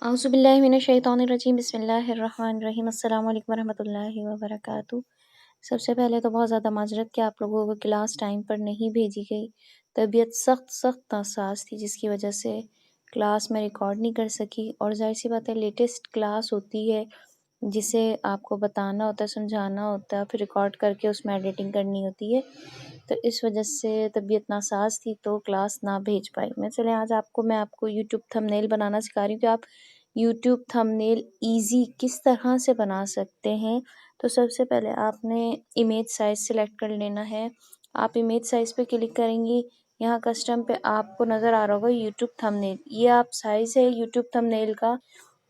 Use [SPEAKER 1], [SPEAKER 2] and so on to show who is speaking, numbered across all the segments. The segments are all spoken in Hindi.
[SPEAKER 1] औज़ुबिल्लाहिमिनश्शैतानिर्रजीम बिस्मिल्लाहिर्रहमानिर्रहीम अस्सलामु अलैकुम वरहमतुल्लाहि वबरकातुहू। सबसे पहले तो बहुत ज़्यादा माज़रत कि आप लोगों को क्लास टाइम पर नहीं भेजी गई। तबीयत सख्त नासाज़ थी जिसकी वजह से क्लास में रिकॉर्ड नहीं कर सकी और ज़ाहिर सी बात है लेटेस्ट क्लास होती है जिसे आपको बताना होता है, समझाना होता है, फिर रिकॉर्ड करके उसमें एडिटिंग करनी होती है। तो इस वजह से तबीयत नासाज़ थी तो क्लास ना भेज पाई मैं। चलें आज मैं आपको यूट्यूब थंबनेल बनाना सिखा रही हूँ कि आप यूट्यूब थंबनेल ईज़ी किस तरह से बना सकते हैं। तो सबसे पहले आपने इमेज साइज़ सेलेक्ट कर लेना है। आप इमेज साइज़ पे क्लिक करेंगी, यहाँ कस्टम पे आपको नज़र आ रहा होगा यूट्यूब थंबनेल। ये आप साइज़ है यूट्यूब थंबनेल का,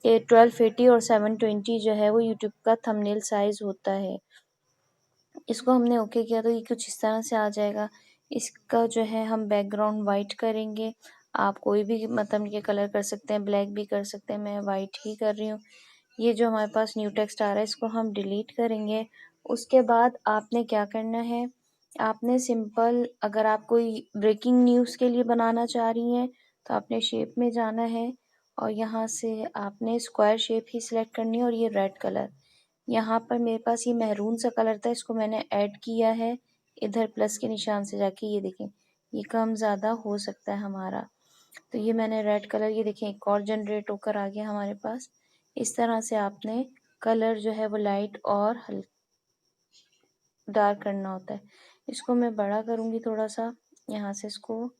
[SPEAKER 1] ये 1280 और 720 जो है वो यूट्यूब का थंबनेल साइज़ होता है। इसको हमने ओके किया तो ये कुछ इस तरह से आ जाएगा। इसका जो है हम बैकग्राउंड वाइट करेंगे। आप कोई भी मतलब ये कलर कर सकते हैं, ब्लैक भी कर सकते हैं, मैं वाइट ही कर रही हूँ। ये जो हमारे पास न्यू टेक्स्ट आ रहा है इसको हम डिलीट करेंगे। उसके बाद आपने क्या करना है, आपने सिंपल अगर आप कोई ब्रेकिंग न्यूज़ के लिए बनाना चाह रही हैं तो आपने शेप में जाना है और यहाँ से आपने स्क्वायर शेप ही सिलेक्ट करनी है और ये रेड कलर। यहाँ पर मेरे पास ये मैरून सा कलर था, इसको मैंने ऐड किया है इधर प्लस के निशान से जाके। ये देखें ये कम ज़्यादा हो सकता है हमारा, तो ये मैंने रेड कलर, ये देखें एक और जनरेट होकर आ गया हमारे पास। इस तरह से आपने कलर जो है वो लाइट और डार्क करना होता है। इसको मैं बड़ा करूँगी थोड़ा सा, यहाँ से इसको,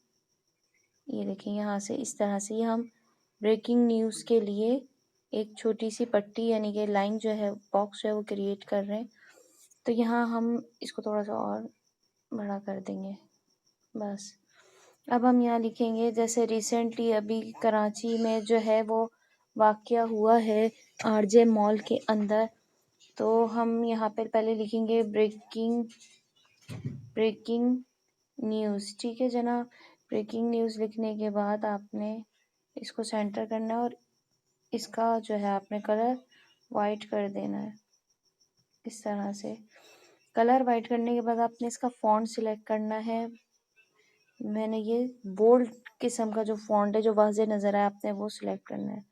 [SPEAKER 1] ये देखें यहाँ से इस तरह से ये हम ब्रेकिंग न्यूज़ के लिए एक छोटी सी पट्टी यानी कि लाइन जो है बॉक्स जो है वो क्रिएट कर रहे हैं। तो यहाँ हम इसको थोड़ा सा और बड़ा कर देंगे बस। अब हम यहाँ लिखेंगे जैसे रिसेंटली अभी कराची में जो है वो वाक़या हुआ है आरजे मॉल के अंदर, तो हम यहाँ पर पहले लिखेंगे ब्रेकिंग न्यूज़। ठीक है जनाब, ब्रेकिंग न्यूज़ लिखने के बाद आपने इसको सेंटर करना है और इसका जो है आपने कलर वाइट कर देना है इस तरह से। कलर वाइट करने के बाद आपने इसका फ़ॉन्ट सिलेक्ट करना है। मैंने ये बोल्ड किस्म का जो फ़ॉन्ट है जो वाज़े नज़र आए आपने वो सिलेक्ट करना है।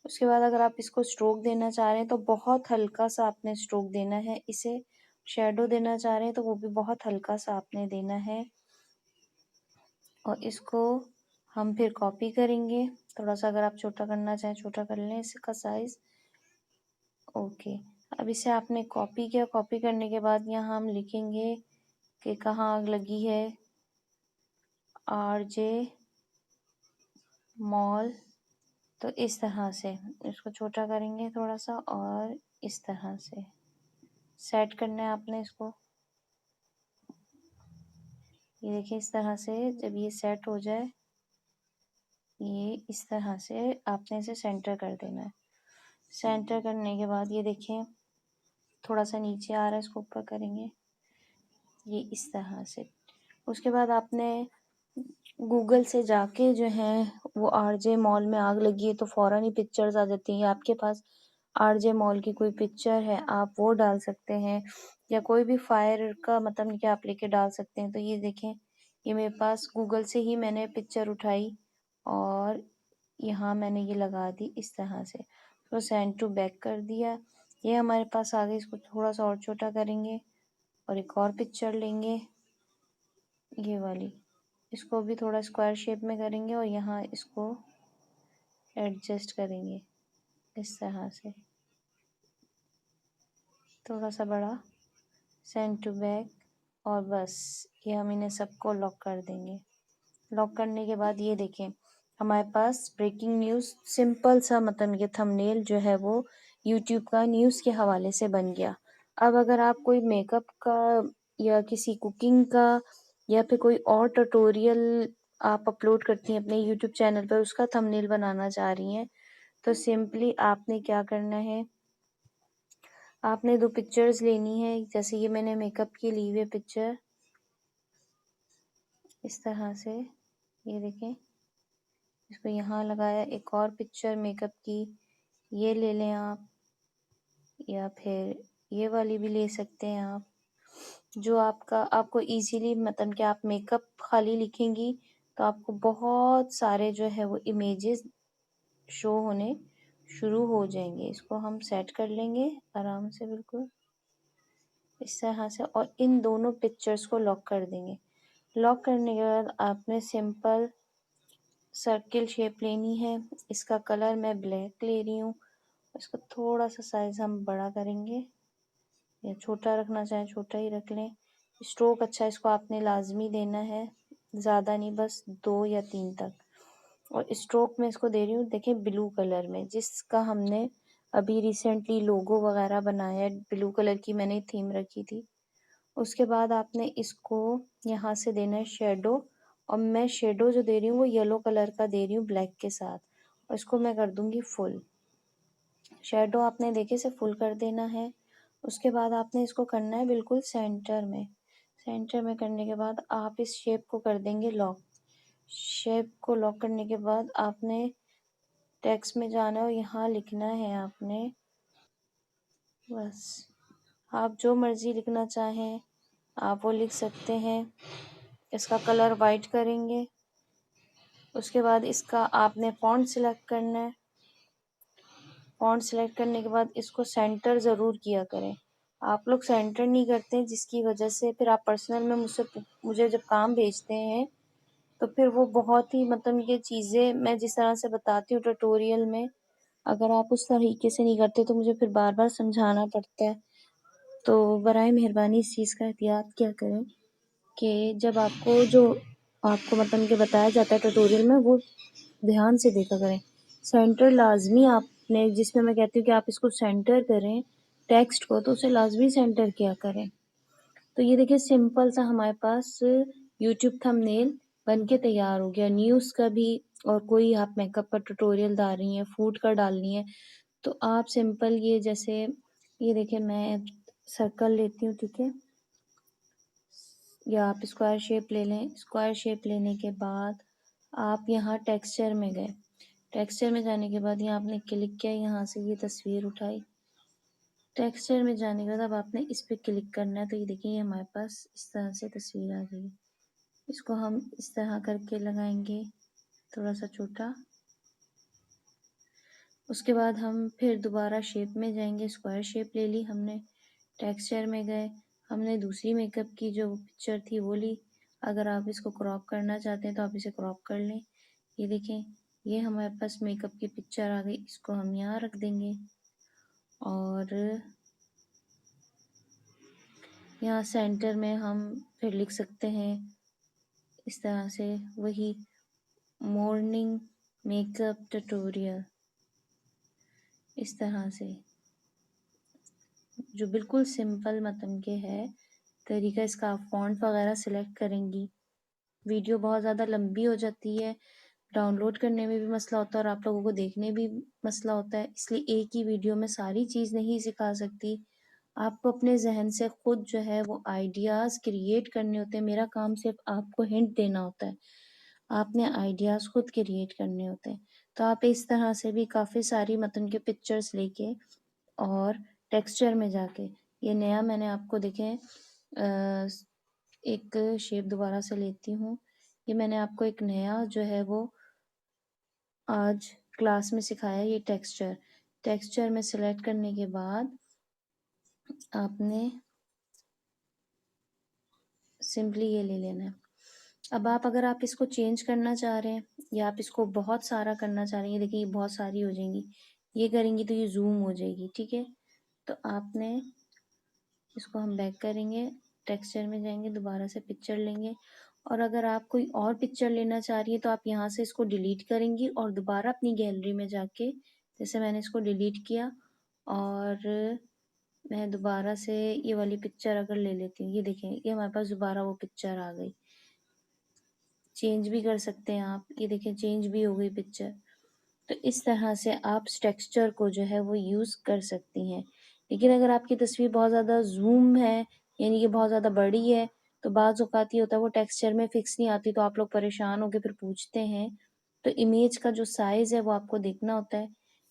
[SPEAKER 1] उसके बाद अगर आप इसको स्ट्रोक देना चाह रहे हैं तो बहुत हल्का सा आपने स्ट्रोक देना है। इसे शेडो देना चाह रहे हैं तो वो भी बहुत हल्का सा आपने देना है और इसको हम फिर कॉपी करेंगे। थोड़ा सा अगर आप छोटा करना चाहें छोटा कर लें इसका साइज़। ओके, अब इसे आपने कॉपी किया, कॉपी करने के बाद यहाँ हम लिखेंगे कि कहाँ आग लगी है, आरजे मॉल। तो इस तरह से इसको छोटा करेंगे थोड़ा सा और इस तरह से सेट करना है आपने इसको। ये देखिए इस तरह से जब ये सेट हो जाए, ये इस तरह से आपने इसे सेंटर कर देना है। सेंटर करने के बाद ये देखें थोड़ा सा नीचे आ रहा है, इसको ऊपर करेंगे ये इस तरह से। उसके बाद आपने गूगल से जाके जो है वो आरजे मॉल में आग लगी है तो फ़ौरन ही पिक्चर्स आ जाती हैं। आपके पास आरजे मॉल की कोई पिक्चर है आप वो डाल सकते हैं या कोई भी फायर का मतलब कि आप लेके डाल सकते हैं। तो ये देखें ये मेरे पास गूगल से ही मैंने पिक्चर उठाई और यहाँ मैंने ये लगा दी इस तरह से, तो सेंड टू बैक कर दिया। ये हमारे पास आ गई। इसको थोड़ा सा और छोटा करेंगे और एक और पिक्चर लेंगे ये वाली, इसको भी थोड़ा स्क्वायर शेप में करेंगे और यहाँ इसको एडजस्ट करेंगे इस तरह से, थोड़ा सा बड़ा, सेंड टू बैक और बस ये हम इन्हें सबको लॉक कर देंगे। लॉक करने के बाद ये देखें हमारे पास ब्रेकिंग न्यूज़ सिंपल सा मतलब ये थंबनेल जो है वो यूट्यूब का न्यूज़ के हवाले से बन गया। अब अगर आप कोई मेकअप का या किसी कुकिंग का या फिर कोई और ट्यूटोरियल आप अपलोड करती हैं अपने यूट्यूब चैनल पर, उसका थंबनेल बनाना चाह रही हैं तो सिंपली आपने क्या करना है, आपने दो पिक्चर्स लेनी है। जैसे ये मैंने मेकअप की ली हुई पिक्चर इस तरह से, ये देखें इसको यहाँ लगाया। एक और पिक्चर मेकअप की ये ले लें आप या फिर ये वाली भी ले सकते हैं आप, जो आपको इजीली मतलब कि आप मेकअप खाली लिखेंगी तो आपको बहुत सारे जो है वो इमेजेस शो होने शुरू हो जाएंगे। इसको हम सेट कर लेंगे आराम से, बिल्कुल इस तरह से, और इन दोनों पिक्चर्स को लॉक कर देंगे। लॉक करने के बाद आपने सिंपल सर्किल शेप लेनी है। इसका कलर मैं ब्लैक ले रही हूँ। इसका थोड़ा सा साइज हम बड़ा करेंगे, या छोटा रखना चाहें छोटा ही रख लें। स्ट्रोक अच्छा इसको आपने लाजमी देना है, ज़्यादा नहीं, बस 2 या 3 तक। और स्ट्रोक में इसको दे रही हूँ, देखें ब्लू कलर में, जिसका हमने अभी रिसेंटली लोगो वगैरह बनाया, ब्लू कलर की मैंने थीम रखी थी। उसके बाद आपने इसको यहाँ से देना है शेडो, और मैं शेडो जो दे रही हूँ वो येलो कलर का दे रही हूँ ब्लैक के साथ, और इसको मैं कर दूंगी फुल। शेडो आपने देखे से फुल कर देना है। उसके बाद आपने इसको करना है बिल्कुल सेंटर में। सेंटर में करने के बाद आप इस शेप को कर देंगे लॉक। शेप को लॉक करने के बाद आपने टेक्स्ट में जाना है और यहाँ लिखना है आपने, बस आप जो मर्जी लिखना चाहें आप वो लिख सकते हैं। इसका कलर वाइट करेंगे। उसके बाद इसका आपने फॉन्ट सिलेक्ट करना है। फॉन्ट सिलेक्ट करने के बाद इसको सेंटर ज़रूर किया करें। आप लोग सेंटर नहीं करते, जिसकी वजह से फिर आप पर्सनल में मुझे जब काम भेजते हैं तो फिर वो बहुत ही मतलब ये चीज़ें मैं जिस तरह से बताती हूँ ट्यूटोरियल में, अगर आप उस तरीके से नहीं करते तो मुझे फिर बार बार समझाना पड़ता है। तो बराए मेहरबानी इस चीज़ का एहतियात क्या करें कि जब आपको जो आपको मतलब कि बताया जाता है ट्यूटोरियल में, वो ध्यान से देखा करें। सेंटर लाजमी आपने, जिसमें मैं कहती हूँ कि आप इसको सेंटर करें टेक्स्ट को, तो उसे लाजमी सेंटर किया करें। तो ये देखिए सिंपल सा हमारे पास यूट्यूब थंबनेल बन के तैयार हो गया। न्यूज़ का भी, और कोई आप मेकअप का ट्यूटोरियल डाल रही हैं, फूड का डालनी है, तो आप सिंपल ये जैसे ये देखिए मैं सर्कल लेती हूँ, ठीक है, या आप स्क्वायर शेप ले लें। स्क्वायर शेप लेने के बाद आप यहाँ टेक्सचर में गए। टेक्सचर में जाने के बाद यहाँ आपने क्लिक किया, यहाँ से ये तस्वीर उठाई। टेक्सचर में जाने के बाद अब आपने इस पर क्लिक करना है, तो ये देखिए ये हमारे पास इस तरह से तस्वीर आ गई। इसको हम इस तरह करके लगाएंगे, थोड़ा सा छोटा। उसके बाद हम फिर दोबारा शेप में जाएंगे। स्क्वायर शेप ले ली हमने, टेक्सचर में गए, हमने दूसरी मेकअप की जो पिक्चर थी वो ली। अगर आप इसको क्रॉप करना चाहते हैं तो आप इसे क्रॉप कर लें। ये देखें ये हमारे पास मेकअप की पिक्चर आ गई। इसको हम यहाँ रख देंगे और यहाँ सेंटर में हम फिर लिख सकते हैं इस तरह से, वही मॉर्निंग मेकअप ट्यूटोरियल, इस तरह से, जो बिल्कुल सिंपल मतलब के है तरीका। इसका आप फॉन्ट वगैरह सिलेक्ट करेंगी। वीडियो बहुत ज़्यादा लंबी हो जाती है, डाउनलोड करने में भी मसला होता है और आप लोगों को देखने भी मसला होता है, इसलिए एक ही वीडियो में सारी चीज़ नहीं सिखा सकती। आपको अपने जहन से खुद जो है वो आइडियाज़ क्रिएट करने होते हैं। मेरा काम सिर्फ आपको हिंट देना होता है, आपने आइडियाज़ खुद क्रिएट करने होते हैं। तो आप इस तरह से भी काफ़ी सारी मतलब के पिक्चर्स लेके और टेक्सचर में जाके, ये नया मैंने आपको देखें एक शेप दोबारा से लेती हूँ। ये मैंने आपको एक नया जो है वो आज क्लास में सिखाया, ये टेक्सचर। टेक्सचर में सेलेक्ट करने के बाद आपने सिंपली ये ले लेना है। अब आप अगर आप इसको चेंज करना चाह रहे हैं या आप इसको बहुत सारा करना चाह रही हैं, देखिए ये बहुत सारी हो जाएंगी, ये करेंगी तो ये जूम हो जाएगी, ठीक है। तो आपने इसको हम बैक करेंगे, टेक्सचर में जाएंगे, दोबारा से पिक्चर लेंगे, और अगर आप कोई और पिक्चर लेना चाह रही है तो आप यहाँ से इसको डिलीट करेंगी और दोबारा अपनी गैलरी में जाके, जैसे मैंने इसको डिलीट किया और मैं दोबारा से ये वाली पिक्चर अगर ले लेती हूँ, ये देखें ये हमारे पास दोबारा वो पिक्चर आ गई। चेंज भी कर सकते हैं आप, ये देखें चेंज भी हो गई पिक्चर। तो इस तरह से आप टेक्सचर को जो है वो यूज़ कर सकती हैं। लेकिन अगर आपकी तस्वीर बहुत ज़्यादा जूम है, यानी कि बहुत ज़्यादा बड़ी है, तो बाज़ औक़ात ये होता है वो टेक्सचर में फ़िक्स नहीं आती, तो आप लोग परेशान होके फिर पूछते हैं। तो इमेज का जो साइज़ है वो आपको देखना होता है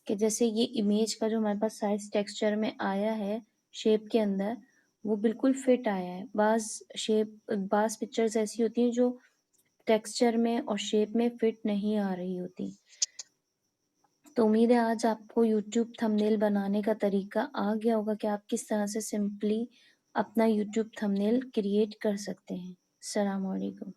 [SPEAKER 1] कि जैसे ये इमेज का जो हमारे पास साइज़ टेक्सचर में आया है शेप के अंदर, वो बिल्कुल फिट आया है। बाज़ पिक्चर्स ऐसी होती हैं जो टेक्सचर में और शेप में फिट नहीं आ रही होती। तो उम्मीद है आज आपको यूट्यूब थंबनेल बनाने का तरीका आ गया होगा कि आप किस तरह से सिंपली अपना यूट्यूब थंबनेल क्रिएट कर सकते हैं। अस्सलाम वालेकुम।